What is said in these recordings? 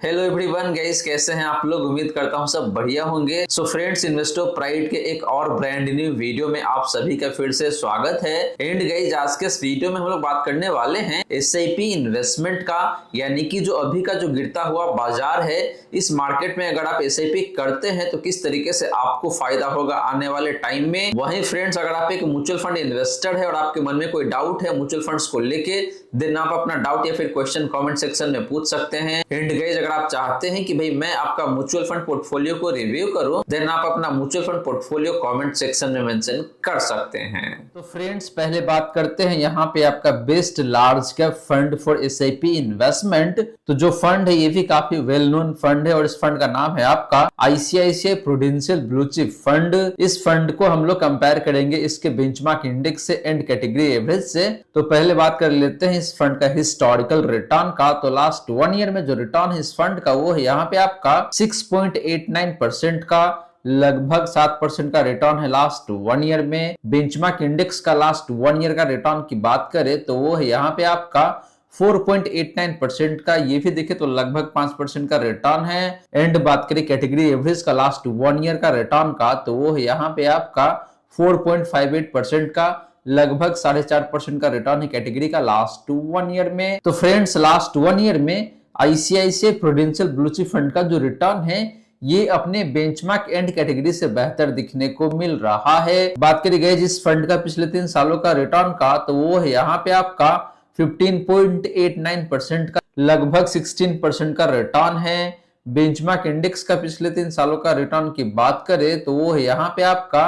Hello everyone guys, कैसे हैं आप लोग। उम्मीद करता हूं सब बढ़िया होंगे। सो फ्रेंड्स, इन्वेस्टो प्राइड के एक और ब्रांड न्यू वीडियो में आप सभी का फिर से स्वागत है। एंड गाइस, आज के इस वीडियो में हम लोग बात करने वाले हैं एसआईपी इन्वेस्टमेंट का, यानी कि जो अभी का जो गिरता हुआ बाजार है, इस मार्केट में अगर आप एसआईपी करते हैं तो किस तरीके से आपको फायदा होगा आने वाले टाइम में। वहीं फ्रेंड्स, अगर आप एक म्यूचुअल फंड इन्वेस्टर है और आपके मन में कोई डाउट है म्यूचुअल फंड्स को लेके, देन आप अपना डाउट या फिर क्वेश्चन कमेंट सेक्शन में पूछ सकते हैं। एंड गाइस, अगर आप चाहते हैं कि भाई मैं आपका म्यूचुअल फंड पोर्टफोलियो को रिव्यू करूं, देन आप अपना mutual fund portfolio comment section में मेंशन कर सकते हैं। तो फ्रेंड्स, पहले बात करते हैं यहाँ पे आपका best large cap fund for SIP investment. तो जो फंड है ये भी काफी वेल नोन फंड है और इस फंड का नाम है आपका ICICI Prudential blue chip fund. इस फंड को हम लोग कंपेयर करेंगे इसके बेंचमार्क इंडेक्स से एंड कैटेगरी एवरेज से। तो पहले बात कर लेते हैं इस फंड का हिस्टोरिकल रिटर्न का। तो लास्ट 1 ईयर में जो रिटर्न है इस फंड का वो है यहाँ पे आपका 6.89% का, लगभग 7% का रिटर्न है लास्ट 1 ईयर में। बेंचमार्क इंडेक्स का लास्ट 1 ईयर का रिटर्न की बात करें तो वो है यहाँ पे आपका 4.89% का, ये भी देखे तो लगभग 5% का रिटर्न है। एंड बात करें कैटेगरी एवरेज का लास्ट 1 ईयर का रिटर्न का तो वो है यहाँ पे आपका 4.58% का, लगभग 4.5% का रिटर्न है कैटेगरी का लास्ट 1 ईयर में। तो फ्रेंड्स, लास्ट 1 ईयर में ICICI Prudential blue chip fund का जो रिटर्न है ये अपने बेंचमार्क एंड कैटेगरी से बेहतर दिखने को मिल रहा है। बात करी गई जिस फंड का पिछले 3 सालों का रिटर्न का तो वो है यहाँ पे आपका 15.89% का, लगभग 16% का रिटर्न है। बेंचमार्क इंडेक्स का पिछले 3 सालों का रिटर्न की बात करें तो वो है यहाँ पे आपका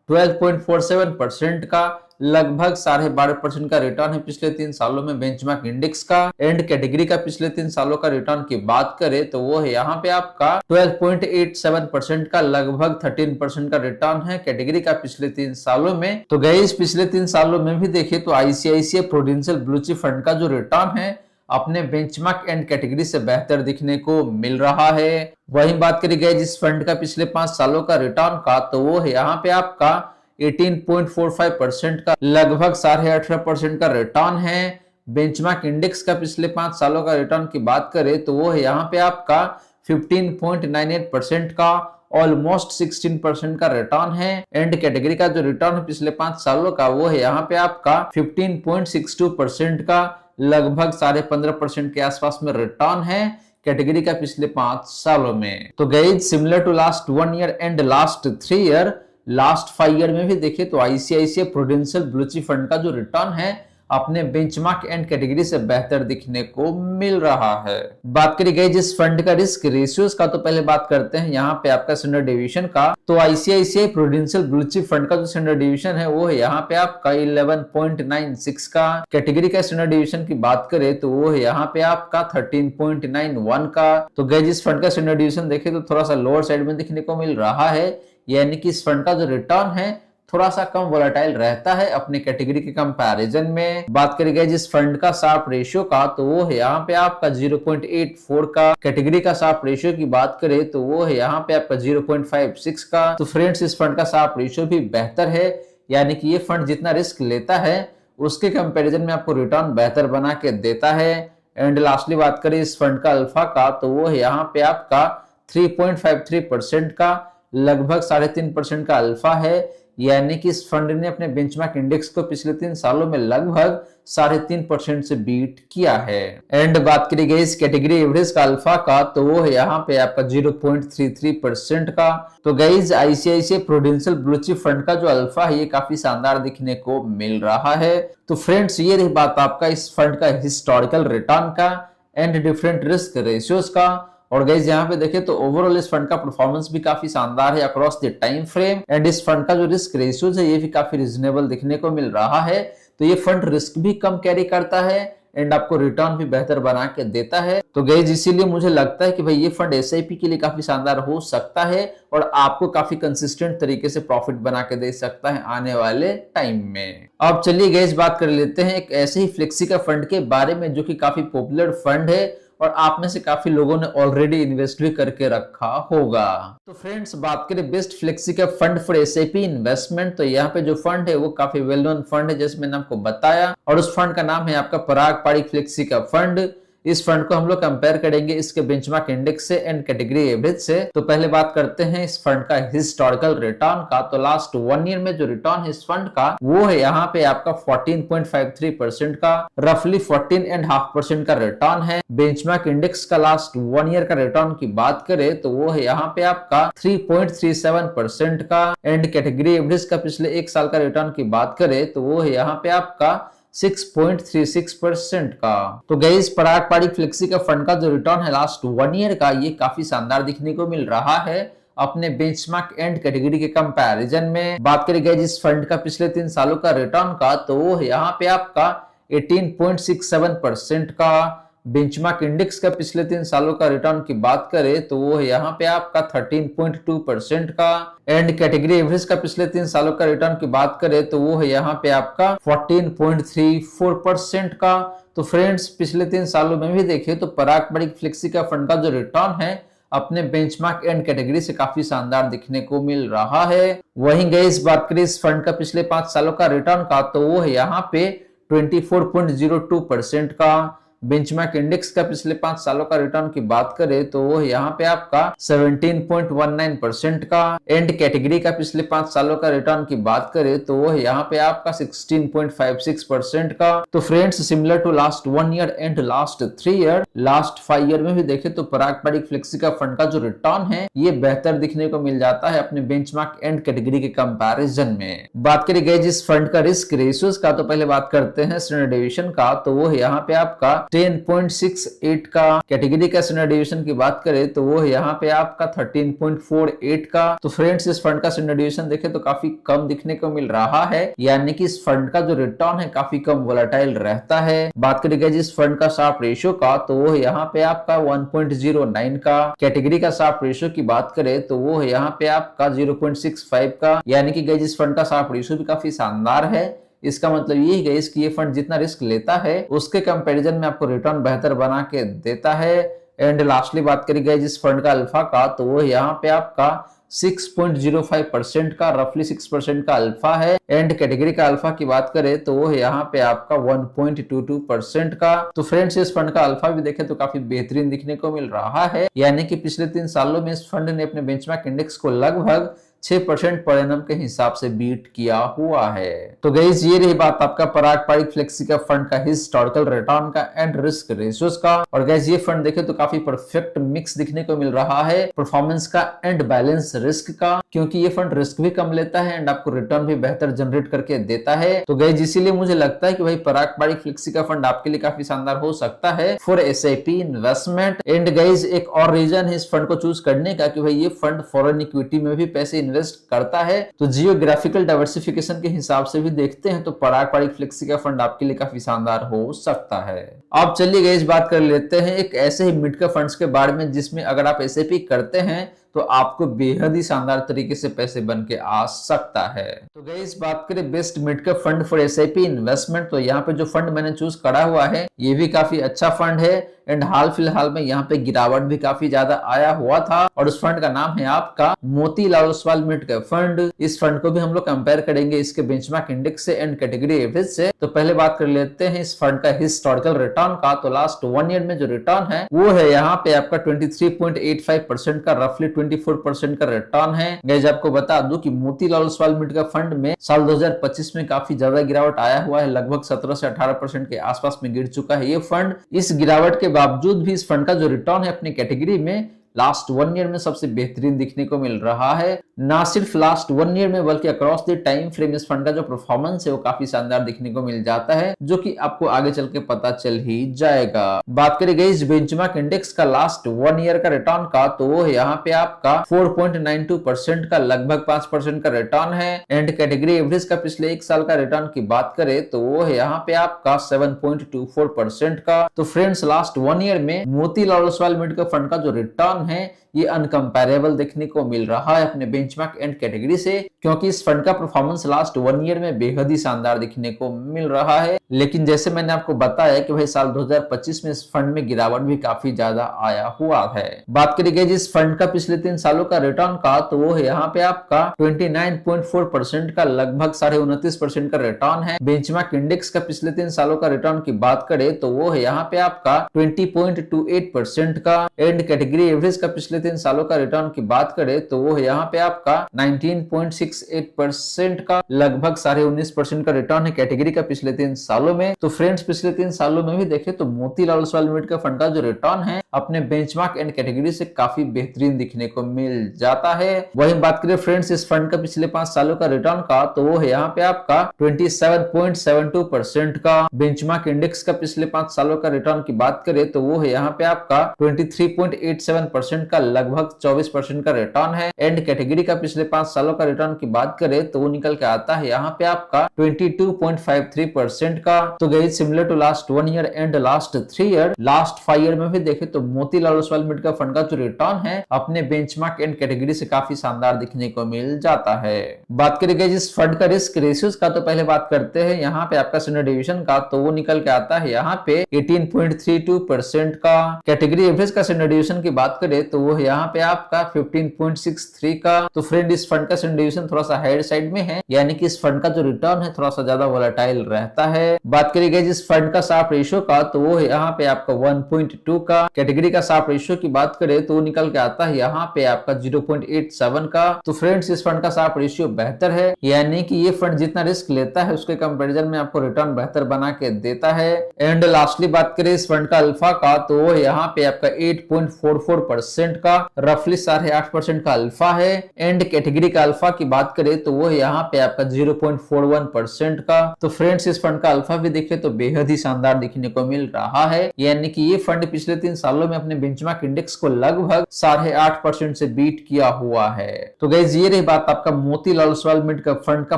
12.47% का, लगभग 12.5% का रिटर्न है पिछले 3 सालों में बेंचमार्क इंडेक्स का। एंड कैटेगरी का पिछले 3 सालों का रिटर्न की बात करें तो वो है यहाँ पे आपका 12.87% का, लगभग 13% का रिटर्न है कैटेगरी का पिछले 3 सालों में। तो गाइस, पिछले 3 सालों में भी देखे तो ICICI Prudential blue chip fund का जो रिटर्न है अपने बेंचमार्क एंड कैटेगरी से बेहतर दिखने को मिल रहा है। वहीं बात करी गई जिस फंड का पिछले 5 सालों का रिटर्न का तो वो है यहाँ पे आपका 18.45% का, लगभग 18.5% का रिटर्न है। बेंचमार्क इंडेक्स का पिछले 5 सालों का रिटर्न की बात करें तो वो है यहाँ पे आपका 15.98% का, ऑलमोस्ट 16% का रिटर्न है। एंड कैटेगरी का जो रिटर्न है पिछले 5 सालों का वो है यहाँ पे आपका 15.62% का, लगभग 15.5% के आसपास में रिटर्न है कैटेगरी का पिछले 5 सालों में। तो guys, similar to last 1 year and last 3 year, last 5 year में भी देखे तो ICICI Prudential blue chip fund का जो रिटर्न है अपने बेंचमार्क एंड कैटेगरी से बेहतर दिखने को मिल रहा है। बात करी गई जिस फंड का रिस्क रेशियोज का तो पहले बात करते हैं यहाँ पे आपका स्टैंडर्ड डेविएशन का। तो ICICI Prudential blue chip fund का जो स्टैंडर्ड डेविएशन है वो है यहाँ पे आपका 11.96 का। कैटेगरी का स्टैंडर्ड डेविएशन की बात करें तो वो है यहाँ पे आपका 13.91 का। तो गई जिस फंड का स्टैंडर्ड डेविएशन देखे तो थोड़ा सा लोअर साइड में दिखने को मिल रहा है, यानी कि इस फंड का जो रिटर्न है थोड़ा सा कम वोलेटाइल रहता है अपने कैटेगरी के कंपैरिजन में। बात करी गई जिस फंड का शार्प रेशियो का तो वो है यहाँ पे आपका 0.84 का। कैटेगरी का शार्प रेशियो की बात करें तो वो है यहाँ पे आपका 0.56 का। तो फ्रेंड्स, इस फंड का शार्प रेशियो भी बेहतर है, यानी कि ये फंड जितना रिस्क लेता है उसके कंपैरिजन में आपको रिटर्न बेहतर बना के देता है। एंड लास्टली बात करें इस फंड का अल्फा का तो वो है यहाँ पे आपका 3.53% का, लगभग 3.5% का अल्फा है, यानी कि इस फंड ने अपने बेंचमार्क इंडेक्स को पिछले 3 सालों में लगभग 3.5% से बीट किया है। एंड बात करी गई इस कैटेगरी एवरेज का अल्फा का तो वो है यहाँ पे आपका 0.33% का। तो guys, ICICI Prudential blue chip fund का जो अल्फा है ये काफी शानदार दिखने को मिल रहा है। तो फ्रेंड्स, ये रही बात आपका इस फंड का हिस्टोरिकल रिटर्न का एंड डिफरेंट रिस्क रेशियोज का। और गाइस, यहाँ पे देखें तो ओवरऑल इस फंड का परफॉर्मेंस भी काफी शानदार है across the time frame. And इस फंड का जो रिस्क रेशियोज है ये भी काफी रिजनेबल दिखने को मिल रहा है। तो ये फंड रिस्क भी कम कैरी करता है एंड आपको रिटर्न भी बेहतर बना के देता है। तो गाइस, इसीलिए मुझे लगता है कि भाई ये फंड एसआईपी के लिए काफी शानदार हो सकता है और आपको काफी कंसिस्टेंट तरीके से प्रॉफिट बना के दे सकता है आने वाले टाइम में। अब चलिए गाइस, बात कर लेते हैं एक ऐसे ही फ्लेक्सी का फंड के बारे में जो कि काफी पॉपुलर फंड है और आप में से काफी लोगों ने ऑलरेडी इन्वेस्ट भी करके रखा होगा। तो फ्रेंड्स, बात करें बेस्ट फ्लेक्सी का फंड फॉर एसआईपी इन्वेस्टमेंट, तो यहाँ पे जो फंड है वो काफी वेल नोन फंड है जैसे मैंने आपको बताया, और उस फंड का नाम है आपका पराग पारिक फ्लेक्सी का फंड। इस फंड को हम लोग कंपेयर करेंगे इसके बेंचमार्क इंडेक्स से एंड कैटेगरी एवरेज से। तो पहले बात करते हैं इस फंड का हिस्टोरिकल रिटर्न का। तो लास्ट 1 ईयर में जो रिटर्न है इस फंड का वो है यहाँ पे आपका 14.53% का, रफली 14.5% का रिटर्न है। बेंचमार्क इंडेक्स का लास्ट 1 ईयर का रिटर्न की बात करें तो वो है यहाँ पे आपका 3.37% का, एंड कैटेगरी एवरेज का पिछले एक साल का रिटर्न की बात करें तो वो है यहाँ पे आपका 6.36% का। तो गाइस पराग पारिक फ्लेक्सी का फंड का जो रिटर्न है लास्ट 1 ईयर का ये काफी शानदार दिखने को मिल रहा है अपने बेंचमार्क एंड कैटेगरी के कंपैरिजन में। बात करें गाइस इस फंड का पिछले 3 सालों का रिटर्न का तो वो है यहाँ पे आपका 18.67% का। बेंचमार्क इंडेक्स का पिछले 3 सालों का रिटर्न की बात करें तो वो है यहाँ पे आपका 13.2% का, एंड कैटेगरी एवरेज का पिछले 3 सालों का रिटर्न की बात करें तो वो है यहाँ पे आपका 14.34% का। तो फ्रेंड्स पिछले 3 सालों में भी देखें तो पराग पारिक फ्लेक्सी का फंड का जो रिटर्न है अपने बेंचमार्क एंड कैटेगरी से काफी शानदार दिखने को मिल रहा है। वहीं गाइस बात करें इस फंड का पिछले 5 सालों का रिटर्न का तो वो है यहाँ पे 24.02% का। बेंचमार्क इंडेक्स का पिछले 5 सालों का रिटर्न की बात करें तो वो यहाँ पे आपका 17.19% का, एंड कैटेगरी का पिछले 5 सालों का रिटर्न की बात करें तो वो यहाँ पे आपका 16.56% का। तो friends similar to last 1 year and last 3 year, last 5 year में भी देखे तो पराग पारिक फ्लेक्सी का फंड का जो रिटर्न है ये बेहतर दिखने को मिल जाता है अपने बेंचमार्क एंड कैटेगरी के कंपैरिजन में। बात करें गाइस इस फंड का रिस्क रेशियोज का तो पहले बात करते हैं स्टैंडर्ड डेविएशन का। तो वो है यहाँ पे आपका 10.68 का। कैटेगरी का स्टैंडर्ड डेविएशन की बात करें तो वो है यहाँ पे आपका 13.48 का। तो फ्रेंड्स इस फंड का स्टैंडर्ड डेविएशन देखे तो काफी कम दिखने को मिल रहा है, यानी कि इस फंड का जो रिटर्न है काफी कम वोलेटाइल रहता है। बात करेंगे जिस फंड का शार्प रेशियो का तो वो है यहाँ पे आपका 1.09 का। कैटेगरी का शार्प रेशियो की बात करें तो वो है यहाँ पे आपका 0.65 का, यानी कि गाइस इस फंड का शार्प रेशियो भी काफी शानदार है। इसका मतलब ये है कि ये फंड जितना रिस्क लेता है उसके कंपैरिजन में आपको रिटर्न बेहतर बना के देता है। एंड लास्टली बात करी गई जिस फंड का अल्फा का तो वो यहाँ पे आपका 6.05% का, रफली 6% का अल्फा है, एंड कैटेगरी का अल्फा की बात करें तो वो यहाँ पे आपका 1.22% का। तो फ्रेंड्स इस फंड का अल्फा भी देखें तो काफी बेहतरीन दिखने को मिल रहा है, यानी कि पिछले 3 सालों में इस फंड ने अपने बेंचमार्क इंडेक्स को लगभग 6% पर एनम के हिसाब से बीट किया हुआ है। तो गाइस ये रही बात आपका पराग पारिक फ्लेक्सी का फंड का हिस्टोरिकल रिटर्न का एंड रिस्क रेशियोज का। और गाइस ये फंड देखे तो काफी परफेक्ट मिक्स दिखने को मिल रहा है परफॉर्मेंस का एंड बैलेंस रिस्क का, क्योंकि ये फंड रिस्क भी कम लेता है एंड आपको रिटर्न भी बेहतर जनरेट करके देता है। तो गाइस इसीलिए मुझे लगता है कि भाई पराग पारिक फ्लेक्सी का फंड आपके लिए काफी शानदार हो सकता है for SIP investment. And guys एक और रीजन है इस फंड को चूज करने का कि भाई ये फंड फॉरेन इक्विटी में भी पैसे इन्वेस्ट करता है। तो जियोग्राफिकल डाइवर्सिफिकेशन के हिसाब से भी देखते हैं तो पराग पारिक फ्लेक्सी का फंड आपके लिए काफी शानदार हो सकता है। अब चलिए गाइस बात कर लेते हैं एक ऐसे ही मिड कैप फंड्स के बारे में जिसमें अगर आप एसआईपी करते हैं तो आपको बेहद ही शानदार तरीके से पैसे बन के आ सकता है। तो गाइस बात करें best mid cap fund for SIP investment, तो यहाँ पे जो फंड मैंने चूज करा हुआ है ये भी काफी अच्छा फंड है एंड हाल फिलहाल में यहाँ पे गिरावट भी काफी ज्यादा आया हुआ था, और उस फंड का नाम है आपका Motilal Oswal mid cap fund. इस फंड को भी हम लोग कंपेयर करेंगे इसके बेंचमार्क इंडेक्स से एंड कैटेगरी एवरेज से। तो पहले बात कर लेते हैं इस फंड का हिस्टोरिकल रिटर्न का। तो लास्ट 1 ईयर में जो रिटर्न है वो है यहाँ पे आपका 23.85% का, रफली 24% का रिटर्न है। गाइस आपको बता दूं कि Motilal Oswal mid cap fund में साल 2025 में काफी ज्यादा गिरावट आया हुआ है, लगभग 17 से 18% के आसपास में गिर चुका है ये फंड। इस गिरावट के बावजूद भी इस फंड का जो रिटर्न है अपनी कैटेगरी में लास्ट 1 ईयर में सबसे बेहतरीन दिखने को मिल रहा है। ना सिर्फ लास्ट 1 ईयर में बल्कि अक्रॉस द टाइम फ्रेम इस फंड का जो परफॉर्मेंस है वो काफी शानदार दिखने को मिल जाता है, जो कि आपको आगे चल के पता चल ही जाएगा। बात करें गई इस बेंचमार्क इंडेक्स का लास्ट 1 ईयर का रिटर्न का तो वो है यहाँ पे आपका 4.92% का, लगभग 5% का रिटर्न है। एंड कैटेगरी एवरेज का पिछले 1 साल का रिटर्न की बात करें तो वो है यहाँ पे आपका 7.24% का। तो फ्रेंड्स लास्ट 1 ईयर में Motilal Oswal mid cap fund का जो रिटर्न रिटर्न है ये अनकंपेरेबल देखने को मिल रहा है अपने बेंचमार्क एंड कैटेगरी से, क्योंकि इस फंड का परफॉर्मेंस लास्ट 1 ईयर में बेहद ही शानदार देखने को मिल रहा है। लेकिन जैसे मैंने आपको बताया कि भाई साल 2025 में इस फंड में गिरावट भी काफी ज्यादा आया हुआ है। बात करेंगे जिस फंड का पिछले 3 सालों का रिटर्न का, तो वो है यहाँ पे आपका 29.4% का, लगभग 29.5% का रिटर्न है। बेंचमार्क इंडेक्स का पिछले 3 सालों का रिटर्न की बात करें तो वो है यहाँ पे आपका 20.28% का। एंड कैटेगरी एवरेज का पिछले 3 सालों का रिटर्न की बात करें तो वो है यहाँ पे आपका 19.68% का, लगभग 19.5% का रिटर्न है कैटेगरी का पिछले 3 सालों में। तो फ्रेंड्स पिछले 3 सालों में भी देखें तो मोतीलाल ओसवाल लिमिटेड का फंड का जो रिटर्न है अपने बेंचमार्क एंड कैटेगरी से काफी बेहतरीन दिखने को मिल जाता है। वहीं बात करें फ्रेंड्स इस फंड का पिछले 5 सालों का रिटर्न का, तो वो है यहाँ पे आपका 27.72% का। बेंचमार्क इंडेक्स का पिछले 5 सालों का रिटर्न की बात करें तो वो है यहाँ पे आपका 23.87% का, लगभग 24% का रिटर्न है। एंड कैटेगरी का पिछले 5 सालों का रिटर्न की बात करें तो वो निकल के आता है यहाँ पे आपका 22.53% का। तो guys similar to last 1 year and last 3 year, last 5 year में भी देखे तो मोतीलाल ओसवाल लिमिटेड का फंड का जो रिटर्न है अपने बेंचमार्क एंड कैटेगरी से काफी शानदार दिखने को मिल जाता है। बात करेंगे जिस फंड का रिस्क रेशियोज का, तो पहले बात करते हैं यहाँ पे आपका स्टैंडर्ड डिवीजन का, तो वो निकल के आता है यहाँ पे 18.32% का। कैटेगरी एवरेज का स्टैंडर्ड डिवीजन की बात करें तो वो यहाँ पे आपका 15.63 का। तो फ्रेंड इस फंड का स्टैंडर्ड डिवीजन थोड़ा सा हायर साइड में है, यानी कि इस फंड का जो रिटर्न है थोड़ा सा ज्यादा वोलेटाइल रहता है। बात करेंगे जिस फंड का शार्प रेशियो का, तो वो है यहाँ पे आपका 1.2 का। कैटेगरी का शार्प रेशियो की बात करें तो निकल के आता है यहाँ पे आपका 0.87 का। तो फ्रेंड्स इस फंड का शार्प रेशियो बेहतर है, यानी कि ये फंड जितना रिस्क लेता है उसके कंपैरिजन में आपको रिटर्न बेहतर बना के देता है। एंड लास्टली बात करें इस फंड का अल्फा का, तो वो यहाँ पे आपका 8.44% का, रफली 8.5% का अल्फा है। एंड कैटेगरी का अल्फा की बात करें तो वो यहाँ पे आपका 0.41% का। तो फ्रेंड्स इस फंड का अल्फा भी देखे तो बेहद ही शानदार देखने को मिल रहा है, यानी कि ये फंड पिछले 3 सालों में अपने बेंचमार्क इंडेक्स को लगभग 8.5% से बीट किया हुआ है। तो गाइस ये रही बात आपका मोतीलाल ओसवाल लिमिटेड का फंड का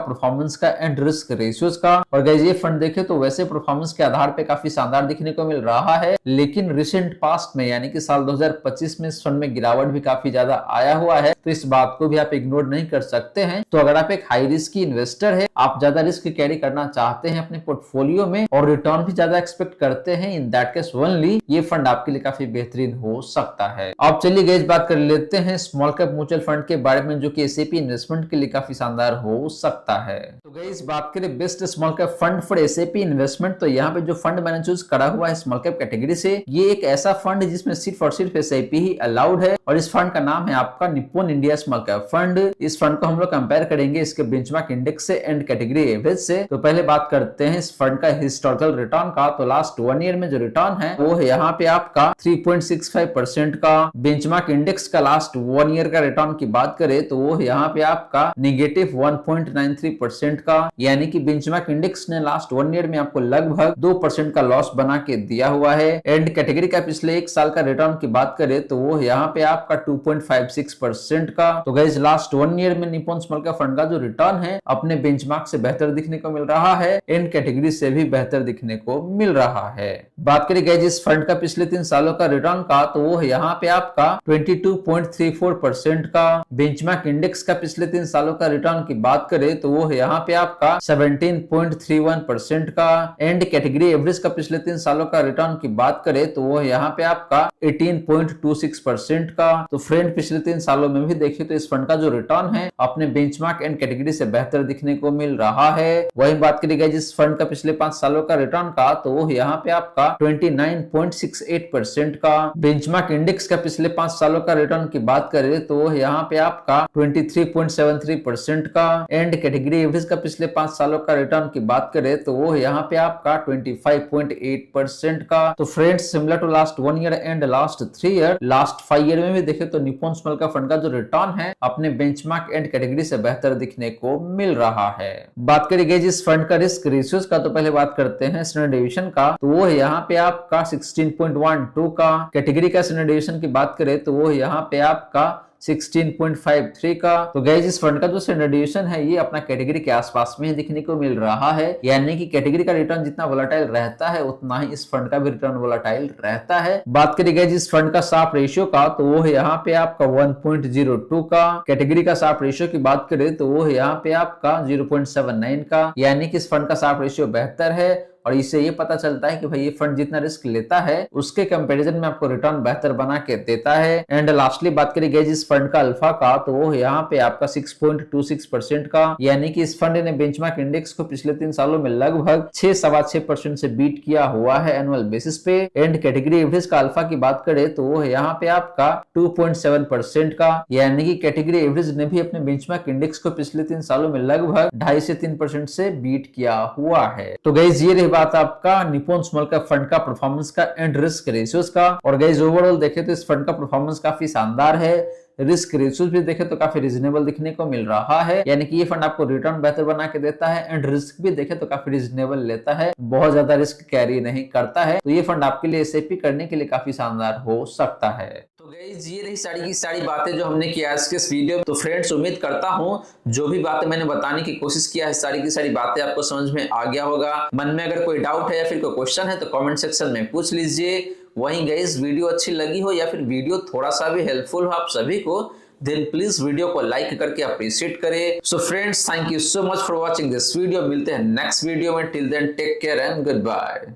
परफॉर्मेंस का एंड रिस्क रेशियोज का। और गाइस ये फंड देखे तो वैसे परफॉर्मेंस के आधार पे काफी शानदार दिखने को मिल रहा है, लेकिन रिसेंट पास्ट में यानी कि साल 2025 में इस फंड में गिरावट भी काफी ज्यादा आया हुआ है। तो इस बात को भी आप इग्नोर नहीं कर सकते हैं। तो अगर आप एक हाई रिस्क की इन्वेस्टर है, आप ज्यादा रिस्क कैरी करना चाहते हैं अपने पोर्टफोलियो में और रिटर्न भी ज्यादा एक्सपेक्ट करते हैं, इन दैट केस ओनली ये फंड आपके लिए काफी बेहतरीन हो सकता है। अब चलिए गाइस बात कर लेते हैं स्मॉल कैप म्यूचुअल फंड के बारे में, जो कि एसआईपी इन्वेस्टमेंट के लिए काफी शानदार हो सकता है। तो गाइस बात करें best small cap fund for SIP investment, तो यहाँ पे जो फंड मैंने चूज करा हुआ है स्मॉल कैप कैटेगरी से, ये एक ऐसा फंड है जिसमें सिर्फ और सिर्फ एसआईपी ही अलाउड है। और इस फंड का नाम है आपका Nippon India small cap fund. इस फंड को हम लोग कंपेयर करेंगे इसके बेंचमार्क इंडेक्स से एंड कैटेगरी एवरेज से। तो पहले बात करते हैं इस फंड का हिस्टोरिकल रिटर्न का। तो लास्ट 1 ईयर में जो रिटर्न है वो है यहाँ पे आपका 3.65% का। बेंचमार्क इंडेक्स का लास्ट 1 ईयर का रिटर्न की बात करें तो वो है यहाँ पे आपका -1.93% का, यानी कि बेंचमार्क इंडेक्स ने लास्ट 1 ईयर में आपको लगभग 2% का लॉस बना के दिया हुआ है। एंड कैटेगरी का पिछले 1 साल का रिटर्न की बात करें तो वो यहाँ पे आपका 2.56% का। तो गाइस लास्ट 1 ईयर में निप्पॉन स्मॉल कैप फंड का जो रिटर्न है अपने बेंचमार्क से बेहतर दिखने को मिल रहा है, एंड कैटेगरी से भी बेहतर दिखने को मिल रहा है। बात करें गाइस इस फंड का पिछले 3 सालों का रिटर्न का, तो वो है यहाँ पे आपका 22.34% का। बेंचमार्क इंडेक्स का पिछले 3 सालों का रिटर्न की बात करें तो वो है यहाँ पे आपका 17.31% का। एंड कैटेगरी एवरेज का पिछले 3 सालों का रिटर्न की बात करें तो वो है यहाँ पे आपका 18.26% का। तो फ्रेंड पिछले 3 सालों में भी देखिए तो इस फंड का जो रिटर्न है अपने बेंचमार्क एंड कैटेगरी से बेहतर दिखने को मिल रहा है। वही बात करेगा जिस फंड का पिछले 5 सालों का रिटर्न का, तो वो यहाँ पे आपका 29.68% का। बेंचमार्क इंडेक्स का पिछले 5 सालों का रिटर्न की बात करें तो वो यहाँ पे आपका 23.73% का। एंड कैटेगरी एवरेज का पिछले 5 सालों का रिटर्न की बात करें तो वो यहाँ पे आपका 25.8% का। तो friends similar to last 1 year and last 3 year, last 5 year में भी देखे तो निप्पॉन स्मॉल कैप फंड का जो रिटर्न है अपने बेंचमार्क एंड कैटेगरी से बेहतर दिखने को मिल रहा है। बात करेंगे जिस फंड का रिस्क रेशियोज का, तो पहले बात करते हैं स्टैंडर्ड डिवीजन का, तो वो है यहाँ पे आपका 16.12 का। कैटेगरी का स्टैंडर्ड डिवीजन की बात करें तो वो यहाँ पे आपका 16.53 का। तो गाइस इस फंड का जो स्टैंडर्ड डिविएशन है ये अपना कैटेगरी के आसपास में ही दिखने को मिल रहा है, यानी कि कैटेगरी का रिटर्न जितना वोलेटाइल रहता है उतना ही इस फंड का भी रिटर्न वोलेटाइल रहता है। बात करें गाइस इस फंड का शार्प रेशियो का, तो वो है यहाँ पे आपका 1.02 का। कैटेगरी का शार्प रेशियो की बात करें तो वो है यहाँ पे आपका 0.79 का, यानी कि इस फंड का शार्प रेशियो बेहतर है। और इससे ये पता चलता है कि भाई ये फंड जितना रिस्क लेता है उसके कंपैरिजन में आपको रिटर्न बेहतर बना के देता है। एंड लास्टली बात करें गाइस इस फंड का अल्फा का, तो वो यहाँ पे आपका 6.26% का, यानी कि इस फंड ने बेंचमार्क इंडेक्स को पिछले 3 सालों में लगभग 6.6% से बीट किया हुआ है एनुअल बेसिस पे। एंड कैटेगरी एवरेज का अल्फा की बात करें तो वो है यहाँ पे आपका 2.7% का, यानी कि कैटेगरी एवरेज ने भी अपने बेंचमार्क इंडेक्स को पिछले 3 सालों में लगभग 2.5 से 3% से बीट किया हुआ है। तो गाइस ये बात आपका निप्पॉन स्मॉल कैप फंड का परफॉर्मेंस का एंड रिस्क रेशियोज का। और गाइस ओवरऑल देखे तो इस फंड का परफॉर्मेंस काफी शानदार है, रिस्क रेशियोज भी देखे तो काफी रिजनेबल दिखने को मिल रहा है, यानी कि ये फंड आपको रिटर्न बेहतर बना के देता है एंड रिस्क भी देखे तो काफी रिजनेबल लेता है, बहुत ज्यादा रिस्क कैरी नहीं करता है। तो ये फंड आपके लिए एसआईपी करने के लिए काफी शानदार हो सकता है। तो गाइस ये रही सारी की सारी बातें जो हमने किया आज के इस वीडियो में। तो फ्रेंड्स उम्मीद करता हूँ जो भी बातें मैंने बताने की कोशिश किया है सारी की सारी बातें आपको समझ में आ गया होगा। मन में अगर कोई डाउट है या फिर कोई क्वेश्चन है तो कमेंट सेक्शन में पूछ लीजिए। वहीं गाइस वीडियो अच्छी लगी हो या फिर वीडियो थोड़ा सा भी हेल्पफुल हो आप सभी को, देन प्लीज वीडियो को लाइक करके अप्रिशिएट करें। So friends thank you so much for watching this video. मिलते हैं नेक्स्ट वीडियो में, till then take care and good bye.